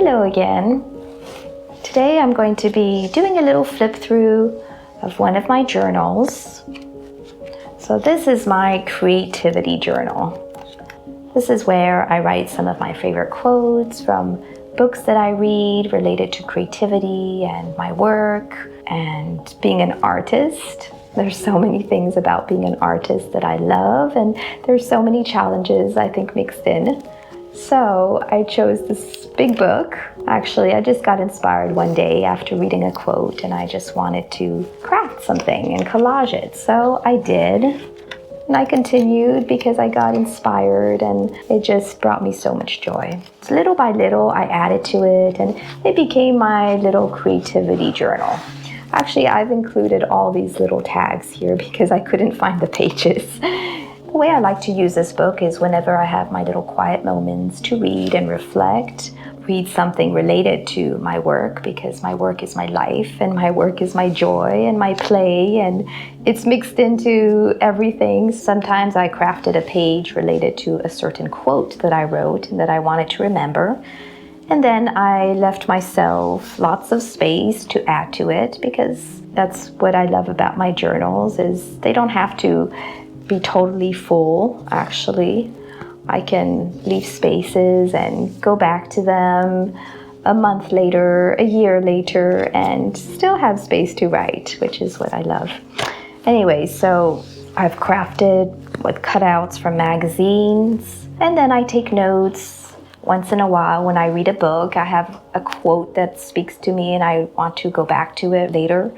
Hello again. Today I'm going to be doing a little flip through of one of my journals. So this is my creativity journal. This is where I write some of my favorite quotes from books that I read related to creativity and my work and being an artist. There's so many things about being an artist that I love, and there's so many challenges I think mixed in. So I chose this big book. Actually, I just got inspired one day after reading a quote, and I just wanted to craft something and collage it. So I did, and I continued because I got inspired, and it just brought me so much joy. So little by little, I added to it, and it became my little creativity journal. Actually, I've included all these little tags here because I couldn't find the pages. The way I like to use this book is whenever I have my little quiet moments to read and reflect, read something related to my work, because my work is my life and my work is my joy and my play, and it's mixed into everything. Sometimes I crafted a page related to a certain quote that I wrote and that I wanted to remember. And then I left myself lots of space to add to it, because that's what I love about my journals, is they don't have to be totally full. Actually, I can leave spaces and go back to them a month later, a year later, and still have space to write, which is what I love. Anyway, so I've crafted with cutouts from magazines, and then I take notes. Once in a while, when I read a book, I have a quote that speaks to me and I want to go back to it later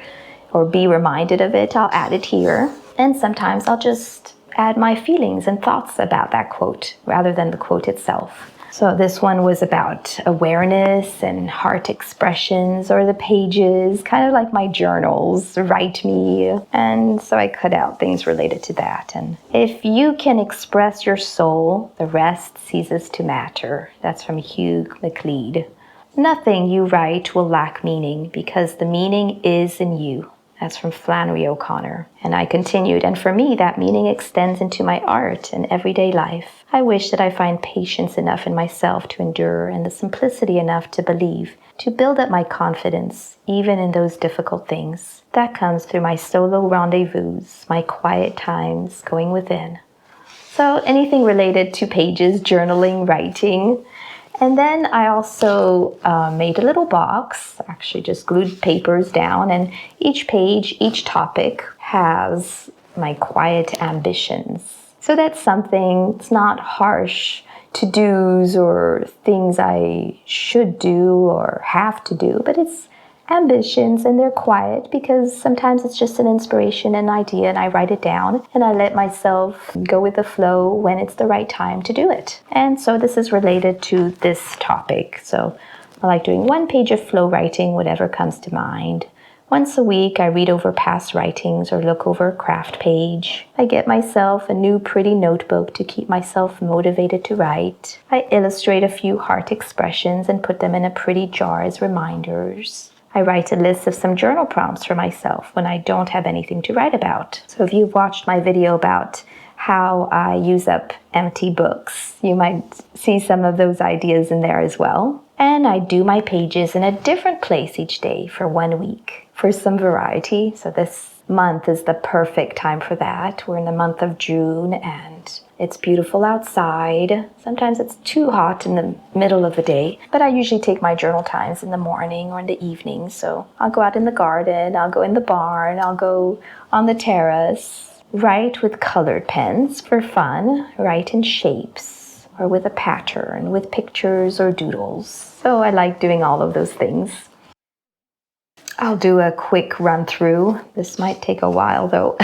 or be reminded of it. I'll add it here. And sometimes I'll just add my feelings and thoughts about that quote rather than the quote itself. So this one was about awareness and heart expressions, or the pages, kind of like my journals, write me. And so I cut out things related to that. And if you can express your soul, the rest ceases to matter. That's from Hugh MacLeod. Nothing you write will lack meaning, because the meaning is in you. That's from Flannery O'Connor. And I continued, and for me, that meaning extends into my art and everyday life. I wish that I find patience enough in myself to endure, and the simplicity enough to believe, to build up my confidence, even in those difficult things. That comes through my solo rendezvous, my quiet times going within. So anything related to pages, journaling, writing. And then I also made a little box, actually just glued papers down, and each page, each topic has my quiet ambitions. So that's something, it's not harsh to-dos or things I should do or have to do, but it's ambitions, and they're quiet because sometimes it's just an inspiration, an idea, and I write it down and I let myself go with the flow when it's the right time to do it. And so this is related to this topic. So I like doing one page of flow writing, whatever comes to mind. Once a week, I read over past writings or look over a craft page. I get myself a new pretty notebook to keep myself motivated to write. I illustrate a few heart expressions and put them in a pretty jar as reminders. I write a list of some journal prompts for myself when I don't have anything to write about. So if you've watched my video about how I use up empty books, you might see some of those ideas in there as well. And I do my pages in a different place each day for 1 week for some variety. So this month is the perfect time for that. We're in the month of June and it's beautiful outside. Sometimes it's too hot in the middle of the day, but I usually take my journal times in the morning or in the evening. So I'll go out in the garden, I'll go in the barn, I'll go on the terrace, write with colored pens for fun, write in shapes or with a pattern, with pictures or doodles. So I like doing all of those things. I'll do a quick run through. This might take a while though.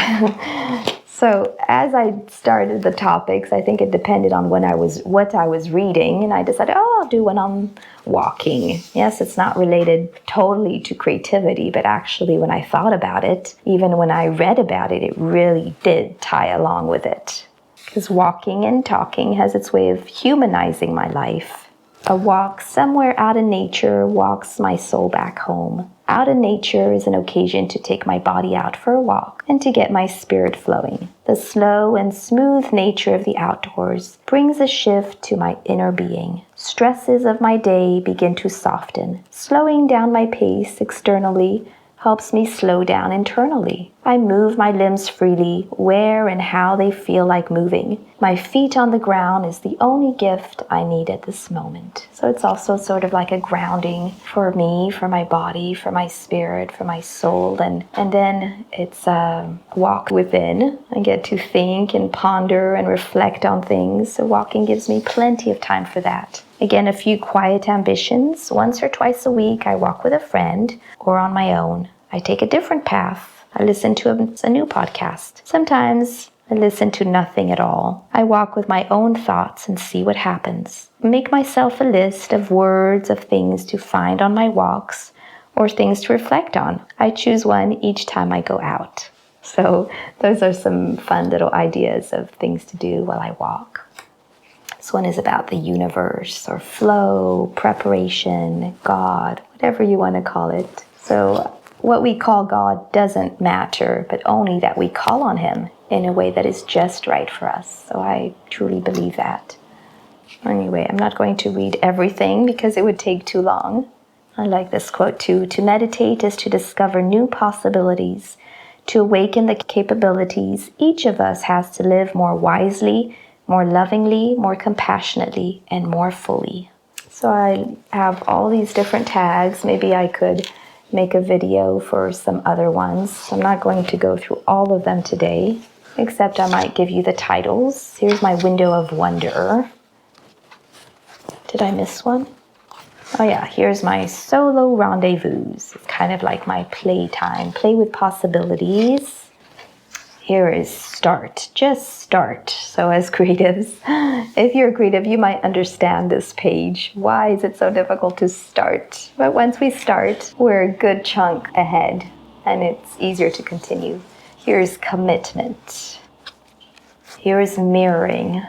So as I started the topics, I think it depended on what I was reading, and I decided, I'll do one on walking. Yes, it's not related totally to creativity, but actually when I thought about it, even when I read about it, it really did tie along with it. Because walking and talking has its way of humanizing my life. A walk somewhere out in nature walks my soul back home. Out in nature is an occasion to take my body out for a walk and to get my spirit flowing. The slow and smooth nature of the outdoors brings a shift to my inner being. Stresses of my day begin to soften. Slowing down my pace externally helps me slow down internally. I move my limbs freely, where and how they feel like moving. My feet on the ground is the only gift I need at this moment. So it's also sort of like a grounding for me, for my body, for my spirit, for my soul. And then it's a walk within. I get to think and ponder and reflect on things. So walking gives me plenty of time for that. Again, a few quiet ambitions. Once or twice a week, I walk with a friend or on my own. I take a different path. I listen to a new podcast. Sometimes I listen to nothing at all. I walk with my own thoughts and see what happens. Make myself a list of words of things to find on my walks or things to reflect on. I choose one each time I go out. So those are some fun little ideas of things to do while I walk. This one is about the universe or flow, preparation, God, whatever you want to call it. So what we call God doesn't matter, but only that we call on Him in a way that is just right for us. So I truly believe that. Anyway, I'm not going to read everything because it would take too long. I like this quote too. To meditate is to discover new possibilities, to awaken the capabilities each of us has to live more wisely, more lovingly, more compassionately, and more fully. So I have all these different tags. Maybe I could make a video for some other ones. I'm not going to go through all of them today, except I might give you the titles. Here's my window of wonder. Did I miss one? Oh yeah, here's my solo rendezvous. It's kind of like my playtime, play with possibilities. Here is start, just start. So as creatives, if you're a creative, you might understand this page. Why is it so difficult to start? But once we start, we're a good chunk ahead and it's easier to continue. Here's commitment. Here's mirroring.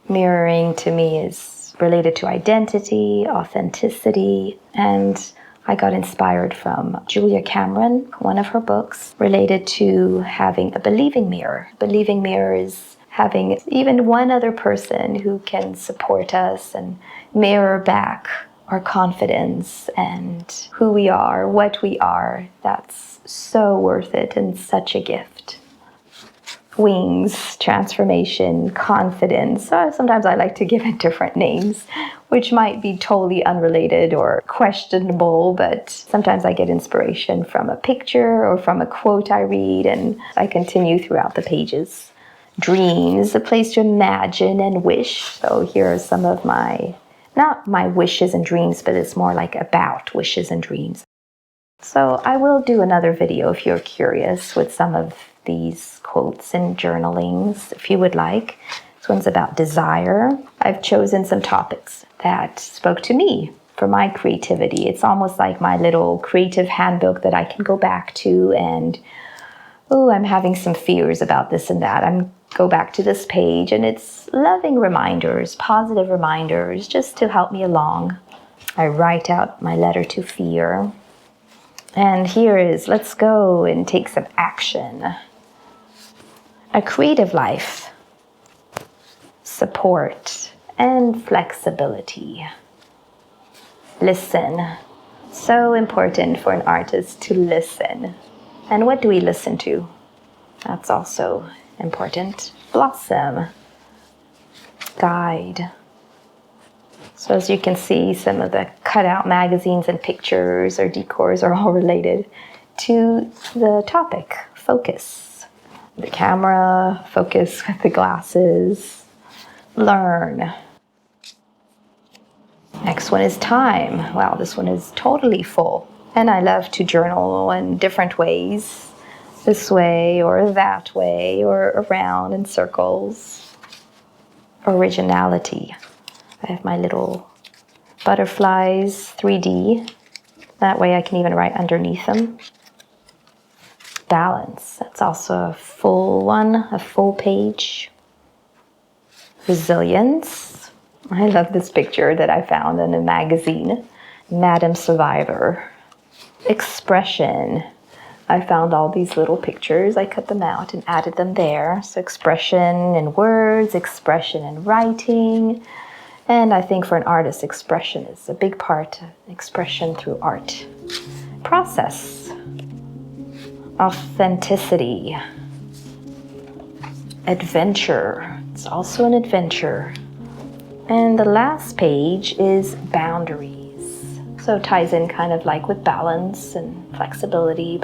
Mirroring to me is related to identity, authenticity, and I got inspired from Julia Cameron, one of her books, related to having a believing mirror. A believing mirror is having even one other person who can support us and mirror back our confidence and who we are, what we are. That's so worth it and such a gift. Wings, transformation, confidence. Sometimes I like to give it different names, which might be totally unrelated or questionable, but sometimes I get inspiration from a picture or from a quote I read, and I continue throughout the pages. Dreams, a place to imagine and wish. So here are some of not my wishes and dreams, but it's more like about wishes and dreams. So I will do another video if you're curious with some of these quotes and journalings, if you would like. This one's about desire. I've chosen some topics that spoke to me for my creativity. It's almost like my little creative handbook that I can go back to and, I'm having some fears about this and that. Go back to this page and it's loving reminders, positive reminders, just to help me along. I write out my letter to fear. And here is, let's go and take some action. A creative life, support, and flexibility. Listen. So important for an artist to listen. And what do we listen to? That's also important. Blossom. Guide. So as you can see, some of the cutout magazines and pictures or decors are all related to the topic, focus. The camera, focus with the glasses, learn. Next one is time. Wow, this one is totally full. And I love to journal in different ways, this way or that way or around in circles. Originality. I have my little butterflies, 3D. That way I can even write underneath them. Balance. That's also a full one, a full page. Resilience. I love this picture that I found in a magazine. Madam Survivor. Expression. I found all these little pictures. I cut them out and added them there. So expression in words, expression in writing. And I think for an artist, expression is a big part. Expression through art. Process. Authenticity. Adventure. It's also an adventure. And the last page is boundaries. So it ties in kind of like with balance and flexibility,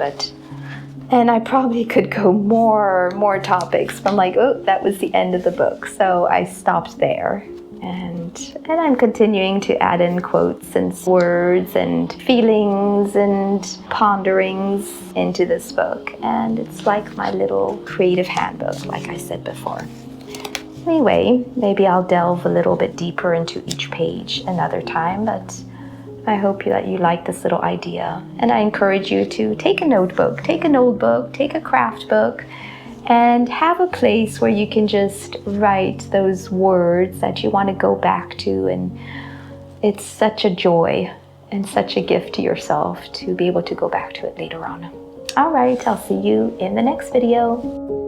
and I probably could go more topics, but I'm like, oh, that was the end of the book. So I stopped there. And I'm continuing to add in quotes and words and feelings and ponderings into this book. And it's like my little creative handbook, like I said before. Anyway, maybe I'll delve a little bit deeper into each page another time, but I hope that you like this little idea. And I encourage you to take a notebook, take an old book, take a craft book, and have a place where you can just write those words that you want to go back to. And it's such a joy and such a gift to yourself to be able to go back to it later on. All right, I'll see you in the next video.